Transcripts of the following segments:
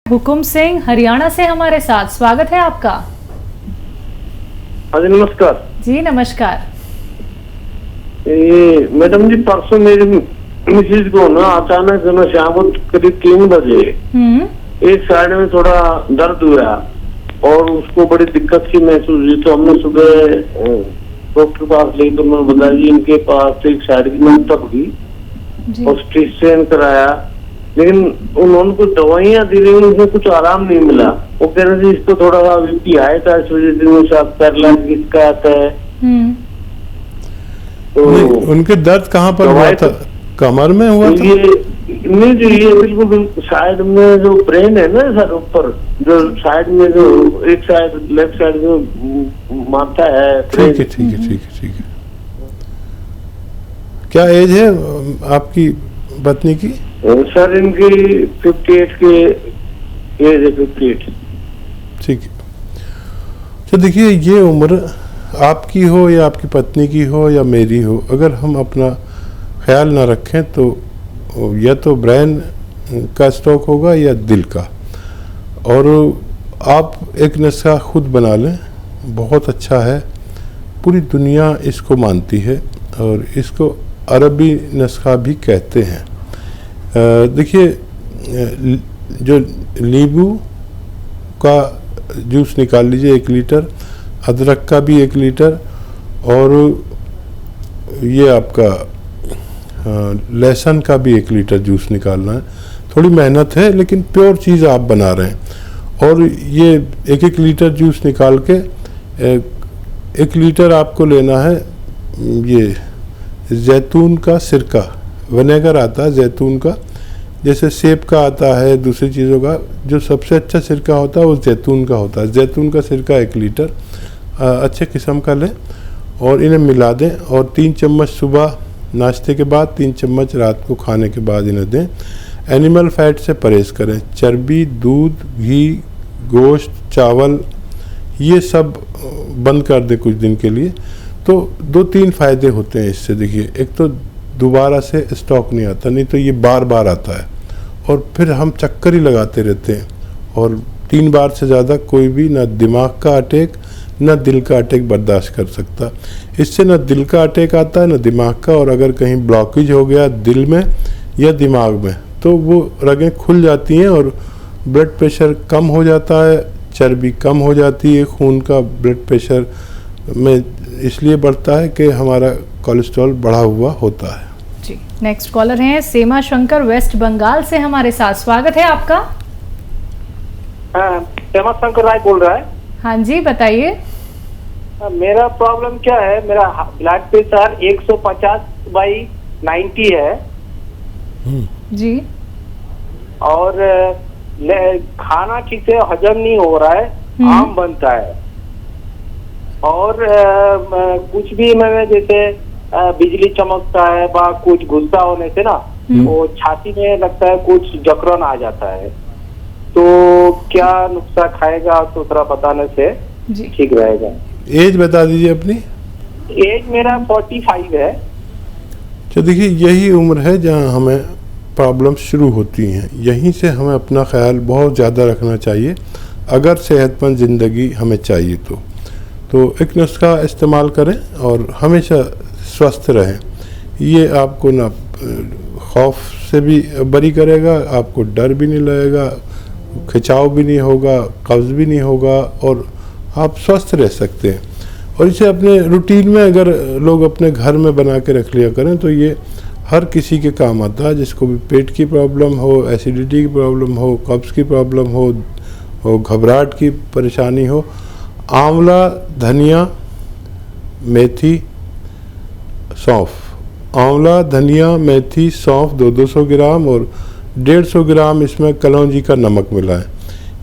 हुकुम सिंह हरियाणा से हमारे साथ, स्वागत है आपका। हाँ जी नमस्कार जी नमस्कार। मैडम जी, परसों मेरी मिसेज को ना अचानक ना शाम को करीब 3 बजे एक साइड में थोड़ा दर्द हुआ और उसको बड़ी दिक्कत सी महसूस हुई। तो हमने सुबह डॉक्टर के पास ले तो उन्होंने बताया जी इनके पास एक साइड की नस तक हुई और स्ट्रेन कराया, लेकिन उन्होंने कुछ दवाइयाँ दी लेकिन उसमें कुछ आराम नहीं मिला। वो कह रहे थे इसको थोड़ा सा बीपी हाई था, इस वजह से पैरालाइज की शिकायत है। तो उनके दर्द कहाँ पर हुआ था? कमर में हुआ था? ये नहीं जी, ये बिल्कुल साइड में जो ब्रेन है ना सर, ऊपर जो साइड में जो एक साइड लेफ्ट साइड जो माथा है। ठीक है ठीक है ठीक है ठीक है। क्या एज है आपकी पत्नी की? सर इनकी 58 के एज है, 58। ठीक है। तो देखिए, ये उम्र आपकी हो या आपकी पत्नी की हो या मेरी हो, अगर हम अपना ख्याल ना रखें तो या तो ब्रेन का स्ट्रोक होगा या दिल का। और आप एक नुस्खा खुद बना लें, बहुत अच्छा है, पूरी दुनिया इसको मानती है और इसको अरबी नुस्खा भी कहते हैं। देखिए, जो नींबू का जूस निकाल लीजिए 1 लीटर, अदरक का भी 1 लीटर, और ये आपका लहसुन का भी 1 लीटर जूस निकालना है। थोड़ी मेहनत है लेकिन प्योर चीज़ आप बना रहे हैं। और ये 1-1 लीटर जूस निकाल के 1 लीटर आपको लेना है ये जैतून का सिरका, विनेगर आता है जैतून का, जैसे सेब का आता है, दूसरी चीज़ों का। जो सबसे अच्छा सिरका होता है वो जैतून का होता है। जैतून का सिरका 1 लीटर अच्छे किस्म का लें और इन्हें मिला दें, और 3 चम्मच सुबह नाश्ते के बाद, 3 चम्मच रात को खाने के बाद इन्हें दें। एनिमल फैट से परहेज़ करें, चर्बी, दूध, घी, गोश्त, चावल, ये सब बंद कर दें कुछ दिन के लिए। तो 2-3 फ़ायदे होते हैं इससे। देखिए, एक तो दोबारा से स्टॉक नहीं आता, नहीं तो ये बार बार आता है और फिर हम चक्कर ही लगाते रहते हैं। और 3 बार से ज़्यादा कोई भी ना दिमाग का अटैक ना दिल का अटैक बर्दाश्त कर सकता। इससे ना दिल का अटैक आता है ना दिमाग का। और अगर कहीं ब्लॉकेज हो गया दिल में या दिमाग में तो वो रगें खुल जाती हैं और ब्लड प्रेशर कम हो जाता है, चर्बी कम हो जाती है, खून का ब्लड प्रेशर में इसलिए बढ़ता है कि हमारा कोलेस्ट्रॉल बढ़ा हुआ होता है। जी, नेक्स्ट कॉलर हैं सीमा शंकर वेस्ट बंगाल से हमारे साथ, स्वागत है आपका। हाँ, सीमा शंकर राय बोल रहा है। हाँ जी, बताइए। मेरा प्रॉब्लम क्या है, मेरा ब्लड प्रेशर 150/90 है जी। और खाना ठीक से हजम नहीं हो रहा है, आम बनता है। और कुछ भी मैंने जैसे बिजली चमकता है बा कुछ गुस्सा होने से ना वो छाती में लगता है कुछ जकड़न आ जाता है। तो क्या नुस्खा खाएगा तो थोड़ा बताने से ठीक रहेगा। एज बता दीजिए अपनी। एज मेरा 45 है। तो देखिए, यही उम्र है जहाँ हमें प्रॉब्लम शुरू होती हैं। यहीं से हमें अपना ख्याल बहुत ज़्यादा रखना चाहिए अगर सेहतमंद ज़िंदगी हमें चाहिए तो एक नुस्खा इस्तेमाल करें और हमेशा स्वस्थ रहें। ये आपको ना खौफ से भी बरी करेगा, आपको डर भी नहीं लगेगा, खिंचाव भी नहीं होगा, कब्ज़ भी नहीं होगा और आप स्वस्थ रह सकते हैं। और इसे अपने रूटीन में अगर लोग अपने घर में बना के रख लिया करें तो ये हर किसी के काम आता है, जिसको भी पेट की प्रॉब्लम हो, एसिडिटी की प्रॉब्लम हो, कब्ज़ की प्रॉब्लम हो, घबराहट की परेशानी हो। आंवला, धनिया, मेथी, सौंफ। आंवला, धनिया, मेथी, सौंफ 200 ग्राम और 150 ग्राम इसमें कलौंजी का नमक मिलाएं।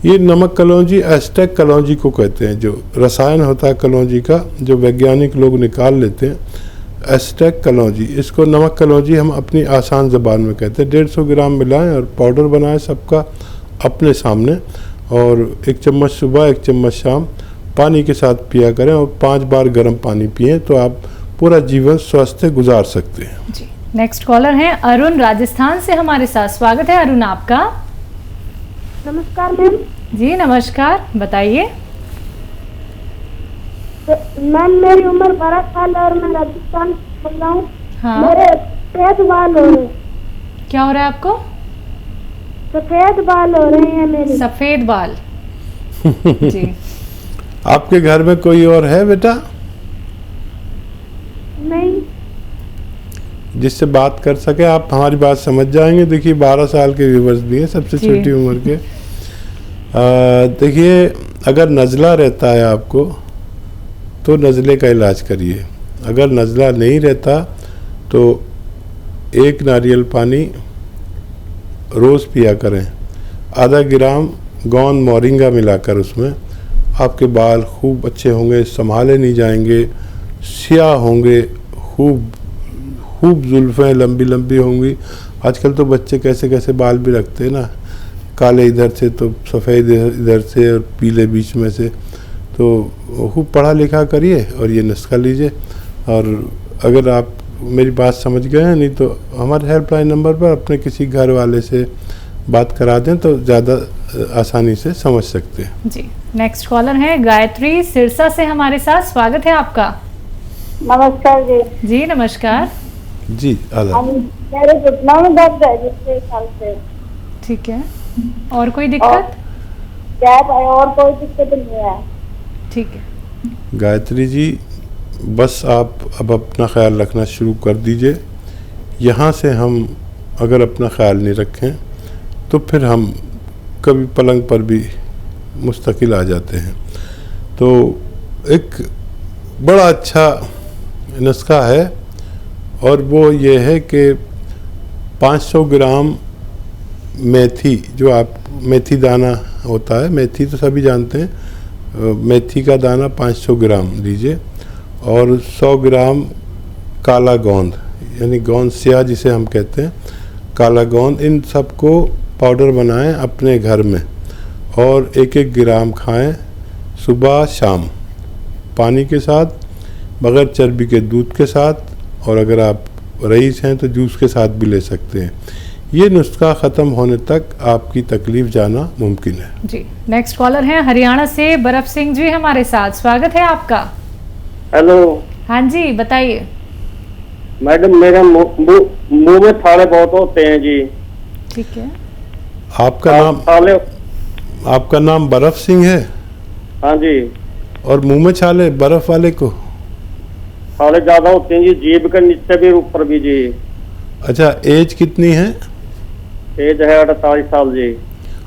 ये नमक कलौंजी एस्टेक कलौंजी को कहते हैं, जो रसायन होता है कलौंजी का, जो वैज्ञानिक लोग निकाल लेते हैं, एस्टेक कलौंजी। इसको नमक कलौंजी हम अपनी आसान ज़बान में कहते हैं। 150 ग्राम मिलाएं और पाउडर बनाएं सबका अपने सामने, और 1 चम्मच सुबह 1 चम्मच शाम पानी के साथ पिया करें और 5 बार गर्म पानी पिएं तो आप पूरा जीवन स्वस्थ गुजार सकते हैं। जी, नेक्स्ट कॉलर हैं अरुण राजस्थान से हमारे साथ, स्वागत है अरुण आपका। नमस्कार मैम। जी नमस्कार, बताइए। मैम मेरी उम्र 12 साल है और मैं राजस्थान से बोल रहा हूँ। हाँ। मेरे सफेद बाल हो रहे हैं। क्या हो रहा है आपको? सफेद बाल हो रहे हैं मेरे। सफेद बाल। जी। आपके घर में कोई और है बेटा नहीं। जिससे बात कर सके? आप हमारी बात समझ जाएंगे। देखिए 12 साल के व्यूवर्स भी हैं, सबसे जी। छोटी उम्र के। देखिए अगर नज़ला रहता है आपको तो नज़ले का इलाज करिए। अगर नज़ला नहीं रहता तो 1 नारियल पानी रोज़ पिया करें, आधा ग्राम गोंद मोरिंगा मिलाकर उसमें। आपके बाल खूब अच्छे होंगे, संभाले नहीं जाएंगे, स्याह होंगे, खूब जुल्फ़ें लंबी लंबी होंगी। आजकल तो बच्चे कैसे कैसे बाल भी रखते हैं ना, काले इधर से तो सफ़ेद इधर से और पीले बीच में से। तो खूब पढ़ा लिखा करिए और ये नुस्खा लीजिए। और अगर आप मेरी बात समझ गए हैं, नहीं तो हमारे हेल्पलाइन नंबर पर अपने किसी घर वाले से बात करा दें तो ज़्यादा आसानी से समझ सकते हैं। जी। नेक्स्ट कॉलर है गायत्री सिरसा से हमारे साथ, स्वागत है आपका। नमस्कार जी। जी नमस्कार। जी आदाब। मेरे घुटनों में दर्द है जिससे साल से। ठीक है, और कोई दिक्कत? क्या है और कोई दिक्कत नहीं है। ठीक है गायत्री जी, बस आप अब अपना ख्याल रखना शुरू कर दीजिए। यहाँ से हम अगर अपना ख्याल नहीं रखें तो फिर हम कभी पलंग पर भी मुस्तकिल आ जाते हैं। तो एक बड़ा अच्छा नुस्खा है और वो ये है कि 500 ग्राम मेथी, जो आप मेथी दाना होता है, मेथी तो सभी जानते हैं, मेथी का दाना 500 ग्राम लीजिए और 100 ग्राम काला गोंद, यानी गोंद स्याह जिसे हम कहते हैं, काला गोंद, इन सबको पाउडर बनाएं अपने घर में और 1-1 ग्राम खाएं सुबह शाम, पानी के साथ, बगैर चर्बी के दूध के साथ, और अगर आप रईस हैं तो जूस के साथ भी ले सकते हैं। ये नुस्खा ख़त्म होने तक आपकी तकलीफ़ जाना मुमकिन है। जी। नेक्स्ट कॉलर है हरियाणा से बर्फ सिंह जी हमारे साथ, स्वागत है आपका। हेलो हाँ जी, बताइए। मैडम, मेरे मुंह में थाले बहुत होते हैं जी। ठीक है। आपका नाम बर्फ सिंह है? हाँ जी। और मुंह में छाले बर्फ वाले को? थाले ज्यादा होते हैं जी, जीभ के नीचे भी ऊपर भी जी। अच्छा, एज कितनी है? एज है 48 साल जी।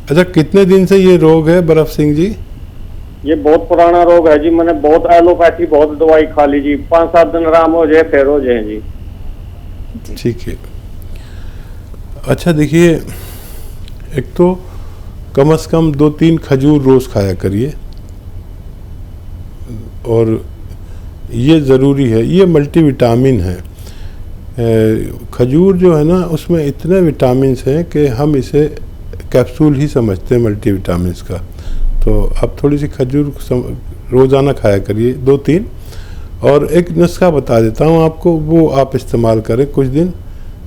अच्छा, कितने दिन से ये रोग है बर्फ सिंह जी? ये बहुत पुराना रोग है जी। मैंने बहुत एलोपैथी, बहुत दवाई खा ली जी। 5-7 दिन आराम हो जाए फिर हो जाए जी। ठीक है। अच्छा देखिए, एक तो कम से कम 2-3 खजूर रोज़ खाया करिए और ये ज़रूरी है, ये मल्टीविटामिन है। खजूर जो है ना, उसमें इतने विटामिन्स हैं कि हम इसे कैप्सूल ही समझते हैं मल्टीविटामिन्स का। तो आप थोड़ी सी खजूर रोज़ाना खाया करिए 2-3। और एक नुस्खा बता देता हूँ आपको, वो आप इस्तेमाल करें कुछ दिन।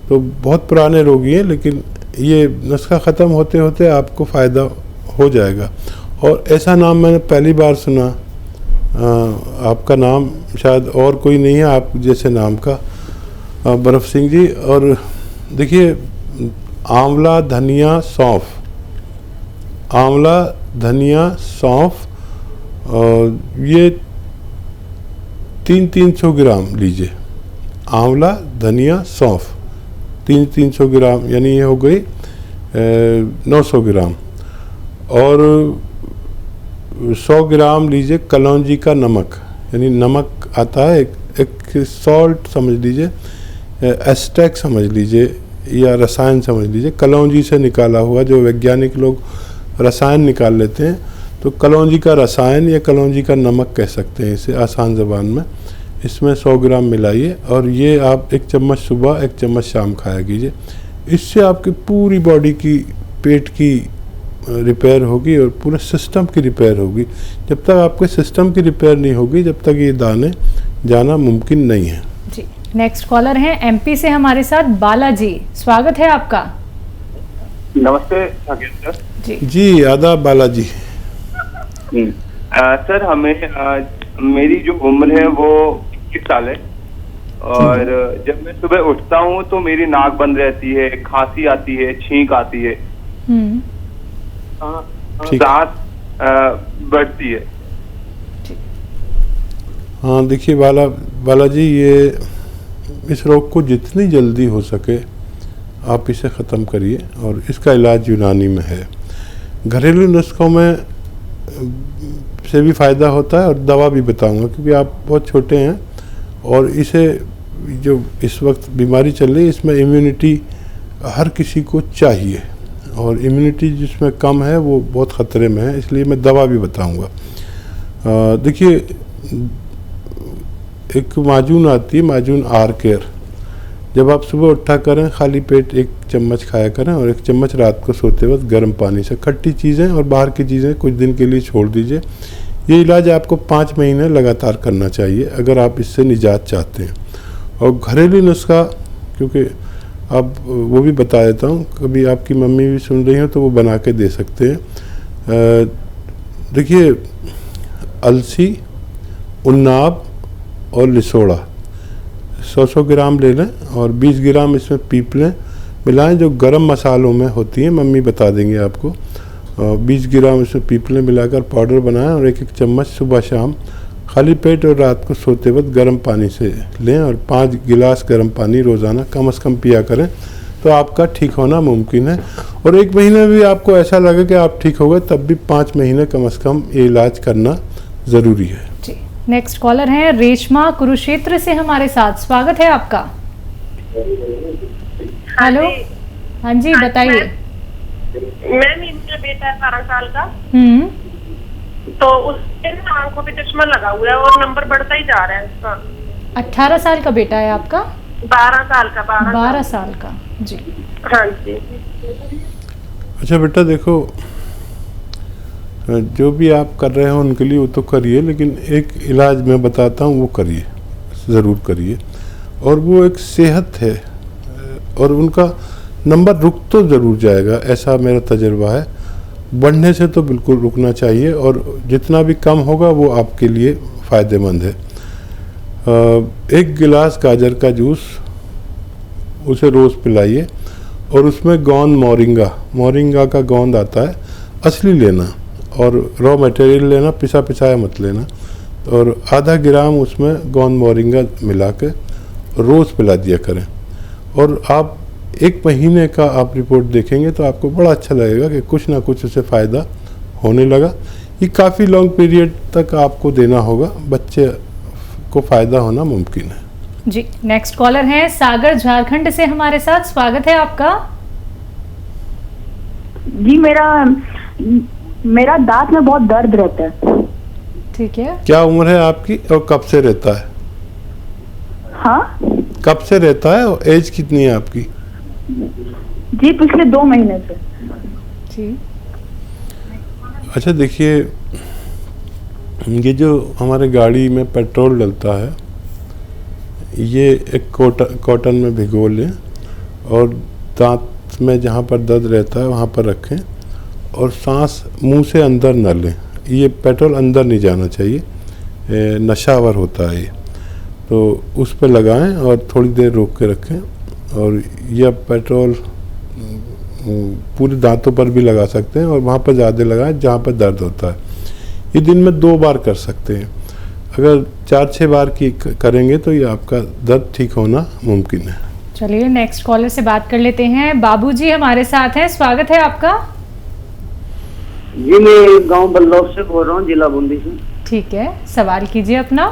तो बहुत पुराने रोगी हैं लेकिन ये नुस्खा ख़त्म होते होते आपको फ़ायदा हो जाएगा। और ऐसा नाम मैंने पहली बार सुना, आपका नाम शायद और कोई नहीं है आप जैसे नाम का, बर्फ सिंह जी। और देखिए, आंवला धनिया सौंफ, आंवला धनिया सौंफ, ये 300 ग्राम लीजिए। आंवला धनिया सौंफ 300 ग्राम, यानी ये हो गई 900 ग्राम। और 100 ग्राम लीजिए कलौंजी का नमक, यानी नमक आता है एक सॉल्ट समझ लीजिए, एस्टेक समझ लीजिए या रसायन समझ लीजिए, कलौंजी से निकाला हुआ, जो वैज्ञानिक लोग रसायन निकाल लेते हैं, तो कलौंजी का रसायन या कलौंजी का नमक कह सकते हैं इसे आसान ज़बान में। इसमें 100 ग्राम मिलाइए और ये आप 1 चम्मच सुबह 1 चम्मच शाम खाया कीजिए। इससे आपकी पूरी बॉडी की, पेट की रिपेयर होगी और पूरे सिस्टम की रिपेयर होगी। जब तक आपके सिस्टम की रिपेयर नहीं होगी, जब तक ये दाने जाना मुमकिन नहीं है। जी। नेक्स्ट कॉलर हैं एमपी से हमारे साथ बालाजी, स्वागत है आपका। नमस्ते साकेत सर। जी आदाब बालाजी। सर हमें मेरी जो उम्र है वो 21 साल है और जब मैं सुबह उठता हूँ तो मेरी नाक बंद रहती है, खांसी आती है, छींक आती है, सांस बढ़ती है। हाँ देखिए बालाजी, ये इस रोग को जितनी जल्दी हो सके आप इसे ख़त्म करिए और इसका इलाज यूनानी में है। घरेलू नुस्खों में से भी फ़ायदा होता है और दवा भी बताऊंगा क्योंकि आप बहुत छोटे हैं और इसे जो इस वक्त बीमारी चल रही है इसमें इम्यूनिटी हर किसी को चाहिए और इम्यूनिटी जिसमें कम है वो बहुत ख़तरे में है, इसलिए मैं दवा भी बताऊंगा। देखिए एक माजून आती है, माजून आर केयर। जब आप सुबह उठा करें खाली पेट 1 चम्मच खाया करें और 1 चम्मच रात को सोते वक्त गर्म पानी से। खट्टी चीज़ें और बाहर की चीज़ें कुछ दिन के लिए छोड़ दीजिए। ये इलाज आपको 5 महीने लगातार करना चाहिए अगर आप इससे निजात चाहते हैं। और घरेलू नुस्खा क्योंकि अब वो भी बता देता हूँ, कभी आपकी मम्मी भी सुन रही हो तो वो बना के दे सकते हैं। देखिए अलसी, उन्नाब और लिसोड़ा 100 ग्राम ले लें और 20 ग्राम इसमें पीपलें मिलाएं जो गरम मसालों में होती हैं, मम्मी बता देंगे आपको। 20 ग्राम इसमें पीपलें मिलाकर पाउडर बनाएं और 1-1 चम्मच सुबह शाम खाली पेट और रात को सोते वक्त गर्म पानी से लें और 5 गिलास गर्म पानी रोज़ाना कम से कम पिया करें तो आपका ठीक होना मुमकिन है। और 1 महीने भी आपको ऐसा लगे कि आप ठीक हो गए तब भी 5 महीने कम से कम ये इलाज करना ज़रूरी है। जी नेक्स्ट कॉलर हैं रेशमा कुरुक्षेत्र से हमारे साथ, स्वागत है आपका। हेलो, हाँ जी बताइए। मैम मेरा बेटा है 12 साल का, तो उसके आंखों पे चश्मा लगा हुआ है और नंबर बढ़ता ही जा रहा है उसका। 18 साल का बेटा है आपका? 12 साल का। 12 साल का जी। हाँ जी। अच्छा बेटा देखो, जो भी आप कर रहे हो उनके लिए वो तो करिए, लेकिन एक इलाज मैं बताता हूँ वो करिए, ज़रूर करिए। और वो एक सेहत है और उनका नंबर रुक तो ज़रूर जाएगा, ऐसा मेरा तजुर्बा है। बढ़ने से तो बिल्कुल रुकना चाहिए और जितना भी कम होगा वो आपके लिए फ़ायदेमंद है। 1 गिलास गाजर का जूस उसे रोज़ पिलाइए और उसमें गोंद मोरिंगा का गोंद आता है, असली लेना और रॉ मटेरियल लेना, पिसा पिसाया मत लेना। और आधा ग्राम उसमें गोंद मोरिंगा मिला के रोज़ पिला दिया करें। और आप 1 महीने का आप रिपोर्ट देखेंगे तो आपको बड़ा अच्छा लगेगा कि कुछ ना कुछ उससे फ़ायदा होने लगा। ये काफ़ी लॉन्ग पीरियड तक आपको देना होगा, बच्चे को फ़ायदा होना मुमकिन है। जी नेक्स्ट कॉलर हैं सागर झारखंड से हमारे साथ, स्वागत है आपका। जी मेरा दांत में बहुत दर्द रहता है। ठीक है, क्या उम्र है आपकी और कब से रहता है? हाँ कब से रहता है और एज कितनी है आपकी? जी पिछले 2 महीने से। जी अच्छा देखिए, ये जो हमारे गाड़ी में पेट्रोल डलता है ये एक कॉटन में भिगो लें और दांत में जहाँ पर दर्द रहता है वहाँ पर रखें और सांस मुंह से अंदर न लें। ये पेट्रोल अंदर नहीं जाना चाहिए, नशावर होता है ये। तो उस पर लगाएं और थोड़ी देर रोक के रखें। और यह पेट्रोल पूरे दांतों पर भी लगा सकते हैं और वहाँ पर ज़्यादा लगाएं जहाँ पर दर्द होता है। ये दिन में 2 बार कर सकते हैं। अगर 4-6 बार की करेंगे तो ये आपका दर्द ठीक होना मुमकिन है। चलिए नेक्स्ट कॉलर से बात कर लेते हैं। बाबूजी हमारे साथ हैं, स्वागत है आपका। जी मैं गांव बल्लौर से बोल रहा हूँ, जिला बूंदी से। ठीक है, सवाल कीजिए अपना।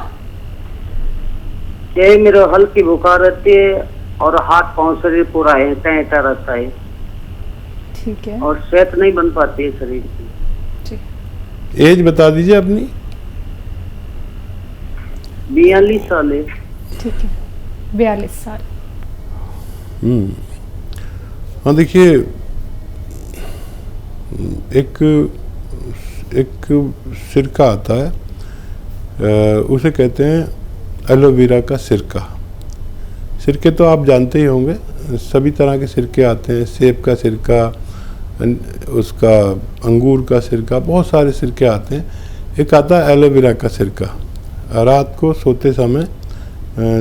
ये मेरे हल्की बुखार रहती है और हाथ पांव शरीर पूरा हिलता रहता है। ठीक है, और सेहत नहीं बन पाती है शरीर की। एज बता दीजिए अपनी। 42 साल है। ठीक है, 42 साल। हाँ देखिए, एक सिरका आता है, उसे कहते हैं एलोवेरा का सिरका। सिरके तो आप जानते ही होंगे, सभी तरह के सिरके आते हैं। सेब का सिरका, उसका अंगूर का सिरका, बहुत सारे सिरके आते हैं। एक आता है एलोवेरा का सिरका। रात को सोते समय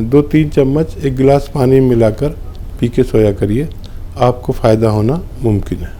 2-3 चम्मच 1 गिलास पानी मिलाकर पी के सोया करिए, आपको फ़ायदा होना मुमकिन है।